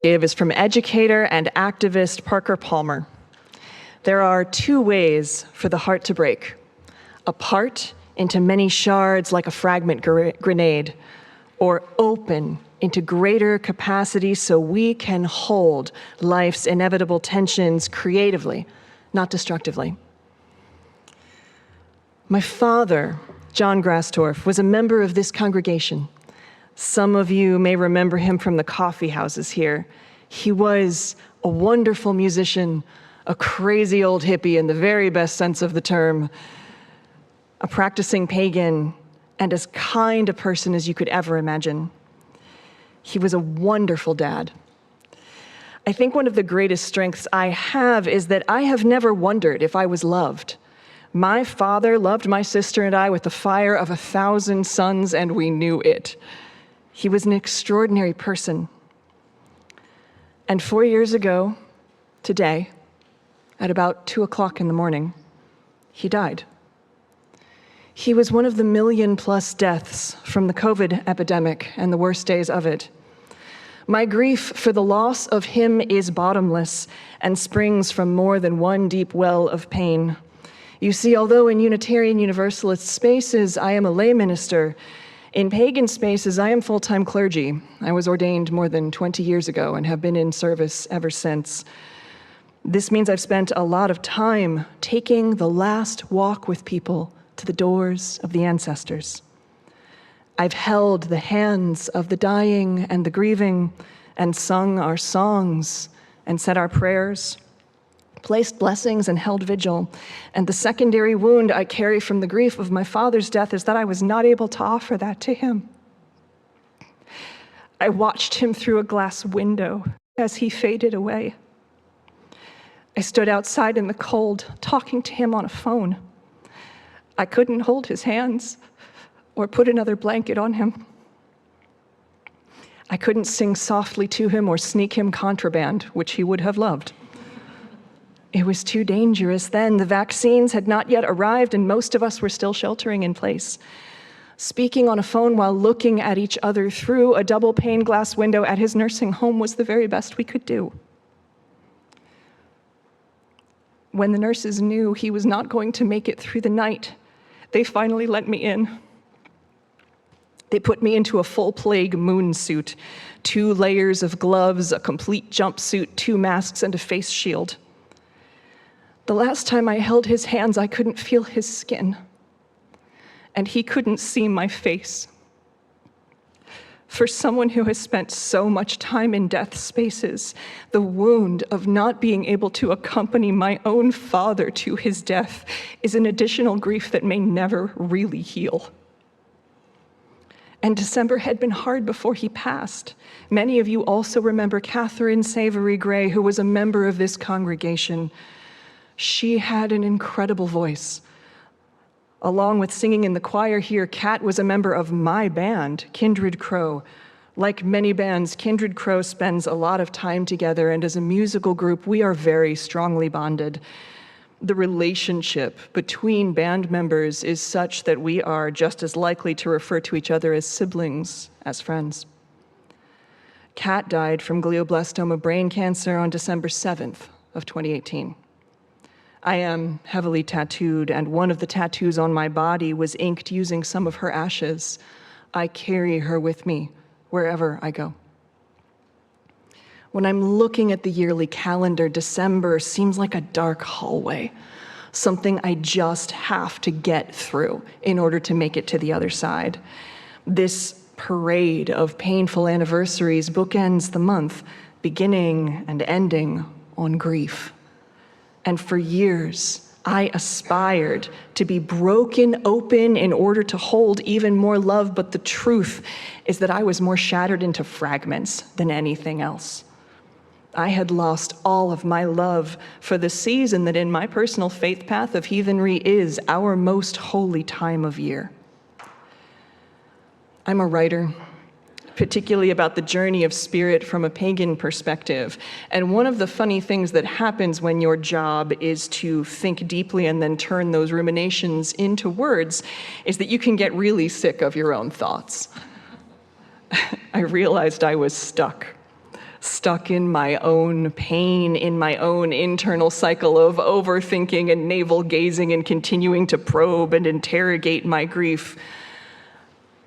Is from educator and activist Parker Palmer. There are two ways for the heart to break: apart into many shards like a fragment grenade, or open into greater capacity so we can hold life's inevitable tensions creatively, not destructively. My father, John Grastorf, was a member of this congregation. Some of you may remember him from the coffee houses here. He was a wonderful musician, a crazy old hippie in the very best sense of the term, a practicing pagan, and as kind a person as you could ever imagine. He was a wonderful dad. I think one of the greatest strengths I have is that I have never wondered if I was loved. My father loved my sister and I with the fire of 1,000 suns, and we knew it. He was an extraordinary person. And 4 years ago, today, at about 2 o'clock in the morning, he died. He was one of the 1 million+ deaths from the COVID epidemic and the worst days of it. My grief for the loss of him is bottomless and springs from more than one deep well of pain. You see, although in Unitarian Universalist spaces I am a lay minister, in pagan spaces I am full-time clergy. I was ordained more than 20 years ago and have been in service ever since. This means I've spent a lot of time taking the last walk with people to the doors of the ancestors. I've held the hands of the dying and the grieving and sung our songs and said our prayers, placed blessings and held vigil. And the secondary wound I carry from the grief of my father's death is that I was not able to offer that to him. I watched him through a glass window as he faded away. I stood outside in the cold, talking to him on a phone. I couldn't hold his hands or put another blanket on him. I couldn't sing softly to him or sneak him contraband, which he would have loved. It was too dangerous then. The vaccines had not yet arrived, and most of us were still sheltering in place. Speaking on a phone while looking at each other through a double-pane glass window at his nursing home was the very best we could do. When the nurses knew he was not going to make it through the night, they finally let me in. They put me into a full plague moon suit, 2 layers of gloves, a complete jumpsuit, 2 masks, and a face shield. The last time I held his hands, I couldn't feel his skin, and he couldn't see my face. For someone who has spent so much time in death spaces, the wound of not being able to accompany my own father to his death is an additional grief that may never really heal. And December had been hard before he passed. Many of you also remember Catherine Savory Gray, who was a member of this congregation. She had an incredible voice. Along with singing in the choir here, Kat was a member of my band, Kindred Crow. Like many bands, Kindred Crow spends a lot of time together, and as a musical group, we are very strongly bonded. The relationship between band members is such that we are just as likely to refer to each other as siblings as friends. Kat died from glioblastoma brain cancer on December 7th of 2018. I am heavily tattooed, and one of the tattoos on my body was inked using some of her ashes. I carry her with me wherever I go. When I'm looking at the yearly calendar, December seems like a dark hallway, something I just have to get through in order to make it to the other side. This parade of painful anniversaries bookends the month, beginning and ending on grief. And for years, I aspired to be broken open in order to hold even more love, but the truth is that I was more shattered into fragments than anything else. I had lost all of my love for the season that in my personal faith path of heathenry is our most holy time of year. I'm a writer, particularly about the journey of spirit from a pagan perspective. And one of the funny things that happens when your job is to think deeply and then turn those ruminations into words is that you can get really sick of your own thoughts. I realized I was stuck. stuck in my own pain, in my own internal cycle of overthinking and navel-gazing and continuing to probe and interrogate my grief.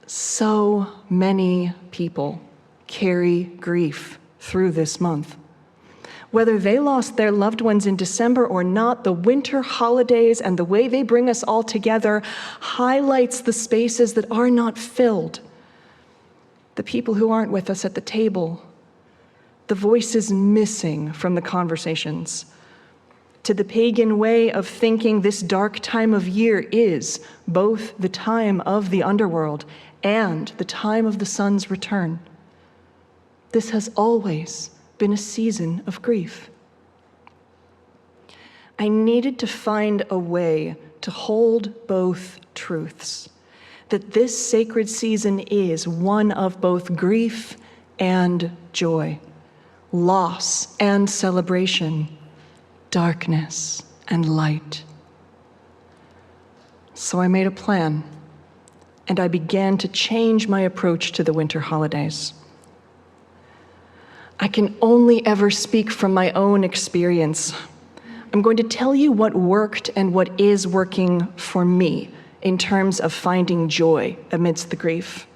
So many people carry grief through this month. Whether they lost their loved ones in December or not, the winter holidays and the way they bring us all together highlights the spaces that are not filled. The people who aren't with us at the table, the voices missing from the conversations. To the pagan way of thinking, this dark time of year is both the time of the underworld and the time of the sun's return. This has always been a season of grief. I needed to find a way to hold both truths, that this sacred season is one of both grief and joy, loss and celebration, darkness and light. So I made a plan, and I began to change my approach to the winter holidays. I can only ever speak from my own experience. I'm going to tell you what worked and what is working for me in terms of finding joy amidst the grief.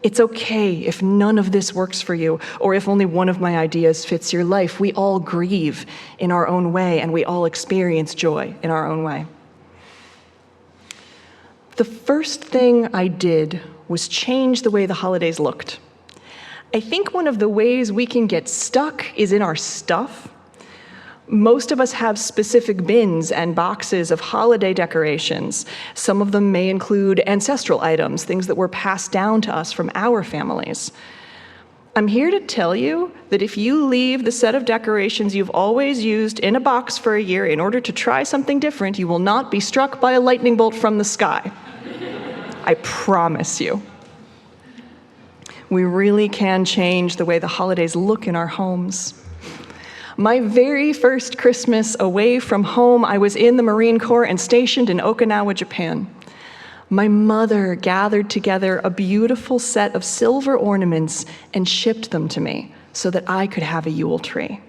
It's okay if none of this works for you, or if only one of my ideas fits your life. We all grieve in our own way, and we all experience joy in our own way. The first thing I did was change the way the holidays looked. I think one of the ways we can get stuck is in our stuff. Most of us have specific bins and boxes of holiday decorations. Some of them may include ancestral items, things that were passed down to us from our families. I'm here to tell you that if you leave the set of decorations you've always used in a box for a year in order to try something different, you will not be struck by a lightning bolt from the sky. I promise you. We really can change the way the holidays look in our homes. My very first Christmas away from home, I was in the Marine Corps and stationed in Okinawa, Japan. My mother gathered together a beautiful set of silver ornaments and shipped them to me so that I could have a Yule tree.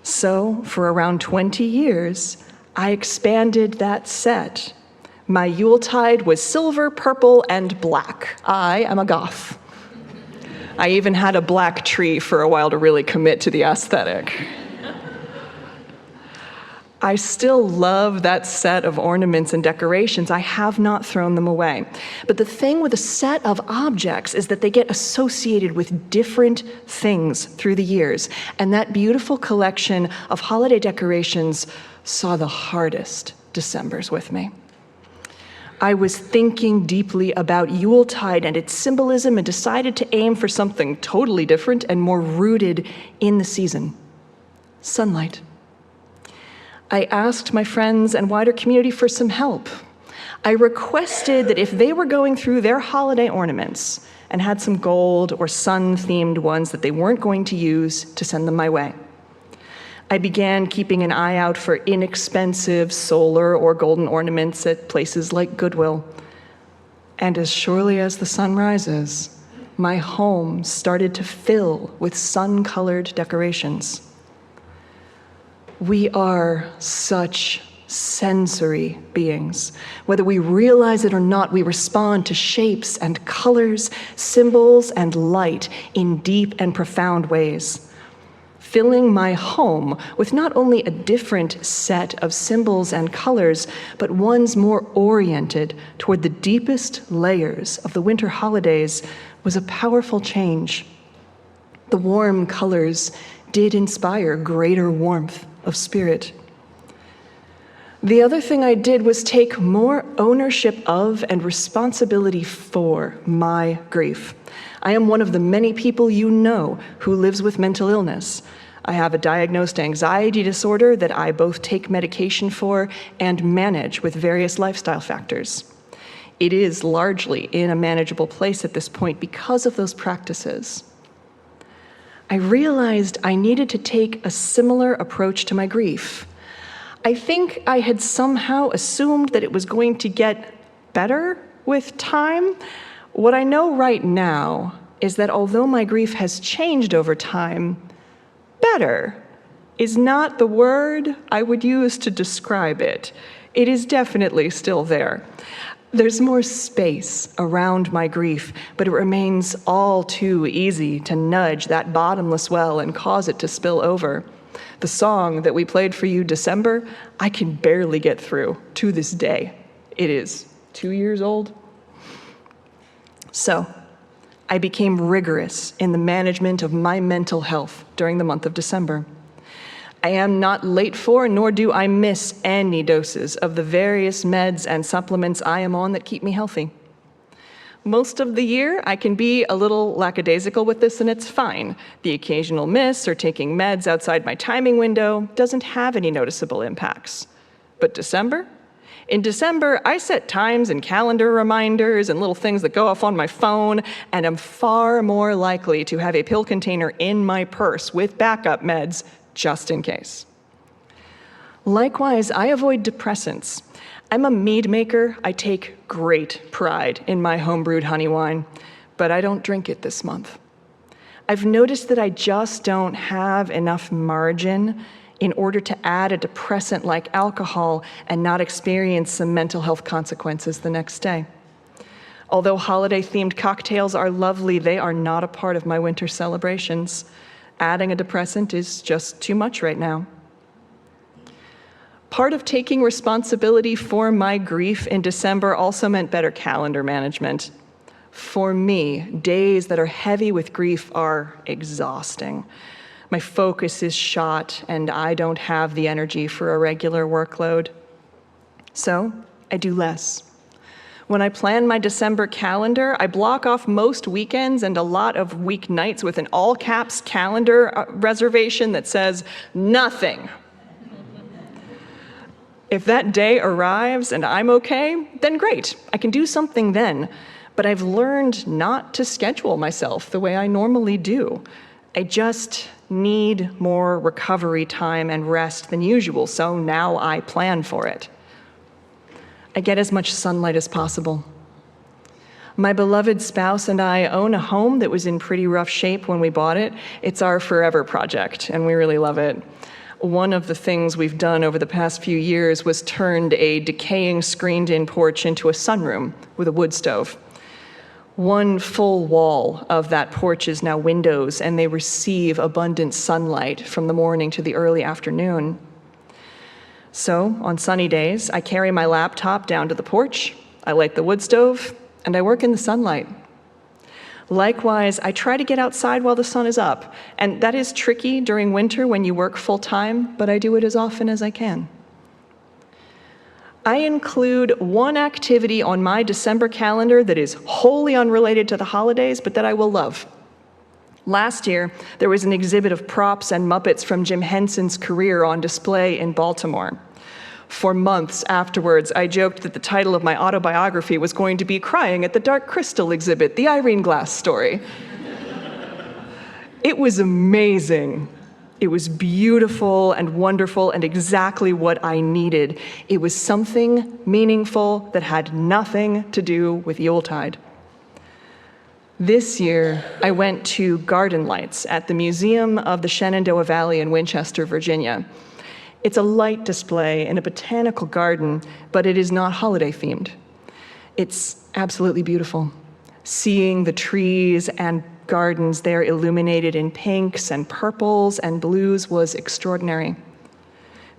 So, for around 20 years, I expanded that set. My Yuletide was silver, purple, and black. I am a goth. I even had a black tree for a while to really commit to the aesthetic. I still love that set of ornaments and decorations. I have not thrown them away. But the thing with a set of objects is that they get associated with different things through the years. And that beautiful collection of holiday decorations saw the hardest Decembers with me. I was thinking deeply about Yuletide and its symbolism and decided to aim for something totally different and more rooted in the season: sunlight. I asked my friends and wider community for some help. I requested that if they were going through their holiday ornaments and had some gold or sun-themed ones that they weren't going to use, to send them my way. I began keeping an eye out for inexpensive solar or golden ornaments at places like Goodwill. And as surely as the sun rises, my home started to fill with sun-colored decorations. We are such sensory beings. Whether we realize it or not, we respond to shapes and colors, symbols and light in deep and profound ways. Filling my home with not only a different set of symbols and colors, but ones more oriented toward the deepest layers of the winter holidays was a powerful change. The warm colors did inspire greater warmth of spirit. The other thing I did was take more ownership of and responsibility for my grief. I am one of the many people you know who lives with mental illness. I have a diagnosed anxiety disorder that I both take medication for and manage with various lifestyle factors. It is largely in a manageable place at this point because of those practices. I realized I needed to take a similar approach to my grief. I think I had somehow assumed that it was going to get better with time. What I know right now is that although my grief has changed over time, better is not the word I would use to describe it. It is definitely still there. There's more space around my grief, but it remains all too easy to nudge that bottomless well and cause it to spill over. The song that we played for you, December, I can barely get through to this day. It is 2 years old. So, I became rigorous in the management of my mental health during the month of December. I am not late for, nor do I miss any doses of the various meds and supplements I am on that keep me healthy. Most of the year, I can be a little lackadaisical with this, and it's fine. The occasional miss or taking meds outside my timing window doesn't have any noticeable impacts. But December? In December, I set times and calendar reminders and little things that go off on my phone, and I'm far more likely to have a pill container in my purse with backup meds just in case. Likewise, I avoid depressants. I'm a mead maker. I take great pride in my homebrewed honey wine, but I don't drink it this month. I've noticed that I just don't have enough margin in order to add a depressant like alcohol and not experience some mental health consequences the next day. Although holiday-themed cocktails are lovely, they are not a part of my winter celebrations. Adding a depressant is just too much right now. Part of taking responsibility for my grief in December also meant better calendar management. For me, days that are heavy with grief are exhausting. My focus is shot, and I don't have the energy for a regular workload. So I do less. When I plan my December calendar, I block off most weekends and a lot of weeknights with an all-caps calendar reservation that says, nothing. If that day arrives and I'm okay, then great, I can do something then. But I've learned not to schedule myself the way I normally do. I just need more recovery time and rest than usual, so now I plan for it. I get as much sunlight as possible. My beloved spouse and I own a home that was in pretty rough shape when we bought it. It's our forever project, and we really love it. One of the things we've done over the past few years was turned a decaying screened-in porch into a sunroom with a wood stove. One full wall of that porch is now windows, and they receive abundant sunlight from the morning to the early afternoon. So, on sunny days, I carry my laptop down to the porch, I light the wood stove, and I work in the sunlight. Likewise, I try to get outside while the sun is up, and that is tricky during winter when you work full-time, but I do it as often as I can. I include one activity on my December calendar that is wholly unrelated to the holidays, but that I will love. Last year, there was an exhibit of props and Muppets from Jim Henson's career on display in Baltimore. For months afterwards, I joked that the title of my autobiography was going to be Crying at the Dark Crystal exhibit, the Irene Glasse story. It was amazing. It was beautiful and wonderful and exactly what I needed. It was something meaningful that had nothing to do with Yuletide. This year, I went to Garden Lights at the Museum of the Shenandoah Valley in Winchester, Virginia. It's a light display in a botanical garden, but it is not holiday-themed. It's absolutely beautiful. Seeing the trees and gardens there illuminated in pinks and purples and blues was extraordinary.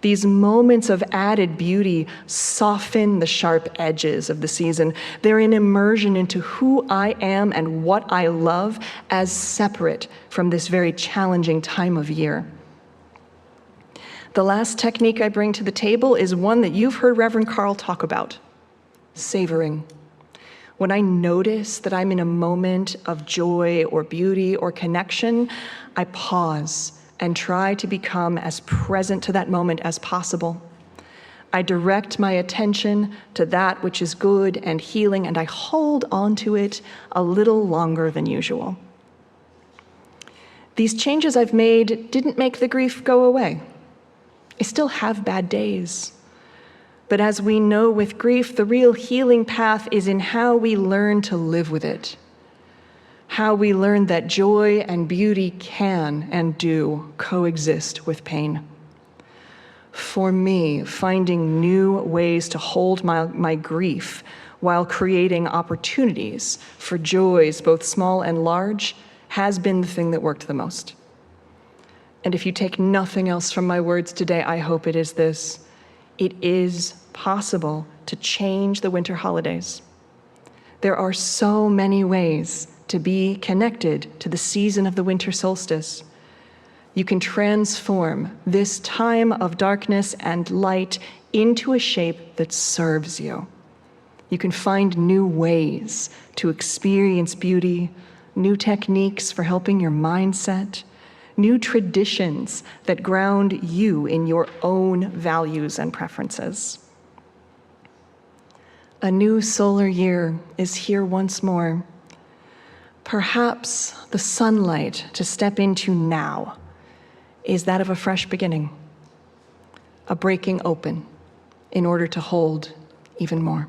These moments of added beauty soften the sharp edges of the season. They're an immersion into who I am and what I love as separate from this very challenging time of year. The last technique I bring to the table is one that you've heard Reverend Carl talk about: savoring. When I notice that I'm in a moment of joy or beauty or connection, I pause and try to become as present to that moment as possible. I direct my attention to that which is good and healing, and I hold on to it a little longer than usual. These changes I've made didn't make the grief go away. I still have bad days. But as we know with grief, the real healing path is in how we learn to live with it. how we learn that joy and beauty can and do coexist with pain. For me, finding new ways to hold my grief while creating opportunities for joys, both small and large, has been the thing that worked the most. And if you take nothing else from my words today, I hope it is this: it is possible to change the winter holidays. There are so many ways to be connected to the season of the winter solstice. You can transform this time of darkness and light into a shape that serves you. You can find new ways to experience beauty, new techniques for helping your mindset, new traditions that ground you in your own values and preferences. A new solar year is here once more. Perhaps the sunlight to step into now is that of a fresh beginning, a breaking open in order to hold even more.